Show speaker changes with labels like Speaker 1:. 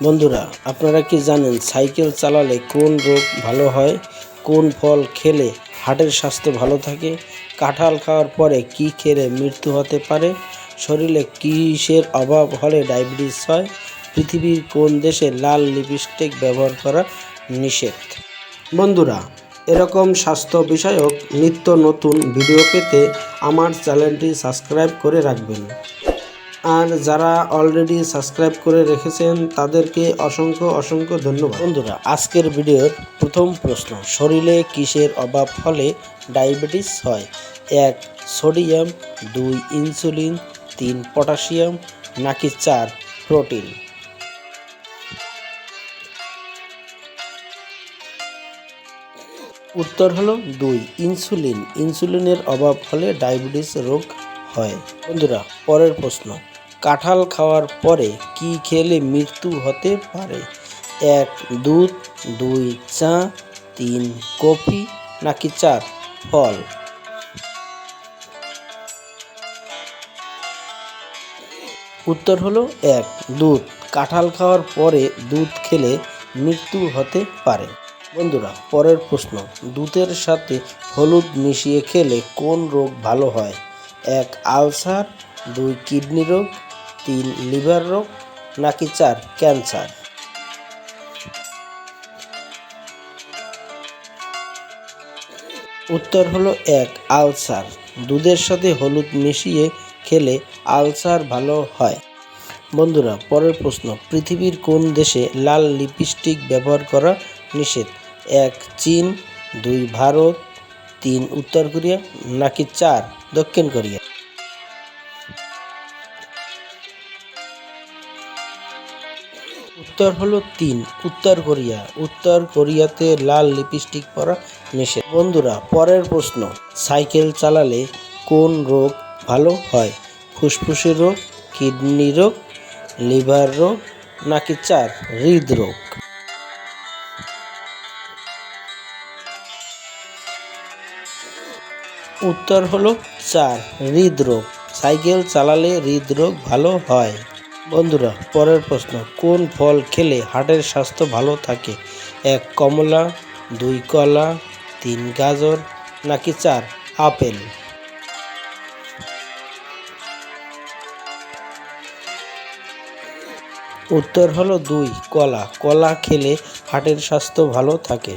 Speaker 1: বন্ধুরা, আপনারা কি জানেন সাইকেল চালালে কোন রোগ ভালো হয়? কোন ফল খেলে হার্টের স্বাস্থ্য ভালো থাকে? কাঁঠাল খাওয়ার পরে কি খেলে মৃত্যু হতে পারে? শরীরে কিসের অভাব হলে ডায়াবেটিস হয়? পৃথিবীর কোন দেশে লাল লিপস্টিক ব্যবহার করা নিষেধ? বন্ধুরা, এরকম স্বাস্থ্য বিষয়ক নিত্য নতুন ভিডিও পেতে আমার চ্যানেলটি সাবস্ক্রাইব করে রাখবেন। আর যারা অলরেডি সাবস্ক্রাইব করে রেখেছেন তাদেরকে অসংখ্য ধন্যবাদ। বন্ধুরা, আজকের ভিডিওর প্রথম প্রশ্ন, শরীরে কিসের অভাব হলে ডায়াবেটিস হয়? 1. সোডিয়াম, 2. ইনসুলিন, 3. পটাশিয়াম, নাকি 4. প্রোটিন? উত্তর হলো 2. ইনসুলিন। ইনসুলিনের অভাব হলে ডায়াবেটিস রোগ হয়। বন্ধুরা, পরের প্রশ্ন, কাঁঠাল খাওয়ার পরে কি খেলে মৃত্যু হতে পারে? 1. দুধ, 2. চা, 3. কফি, নাকি 4. ফল? উত্তর হলো 1. দুধ। কাঁঠাল খাওয়ার পরে দুধ খেলে মৃত্যু হতে পারে। বন্ধুরা, পরের প্রশ্ন, দুধের সাথে হলুদ মিশিয়ে খেলে কোন রোগ ভালো হয়? 1. আলসার, 2. কিডনি রোগ, 3. লিভার রোগ, নাকি 4. ক্যান্সার? উত্তর হলো 1. আলসার। দুধের সাথে হলুদ মিশিয়ে খেলে আলসার ভালো হয়। বন্ধুরা, পরের প্রশ্ন, পৃথিবীর কোন দেশে লাল লিপস্টিক ব্যবহার করা নিষেধ? 1. চীন, 2. ভারত, 3. উত্তর কোরিয়া, নাকি 4. দক্ষিণ কোরিয়া? উত্তর হলো 3. উত্তর কোরিয়া। উত্তর কোরিয়াতে লাল লিপস্টিক পরা নিষেধ। বন্ধুরা, পরের প্রশ্ন, সাইকেল চালালে কোন রোগ ভালো হয়? ফুসফুসের রোগ, কিডনি রোগ, লিভার রোগ, নাকি 4. হৃদরোগ? উত্তর হলো 4. হৃদরোগ। সাইকেল চালালে হৃদরোগ ভালো হয়। বন্ধুরা, পরের প্রশ্ন, কোন ফল খেলে হার্টের স্বাস্থ্য ভালো থাকে? 1. কমলা, 2. কলা, 3. গাজর, নাকি 4. আপেল? উত্তর হলো 2. কলা। কলা খেলে হার্টের স্বাস্থ্য ভালো থাকে।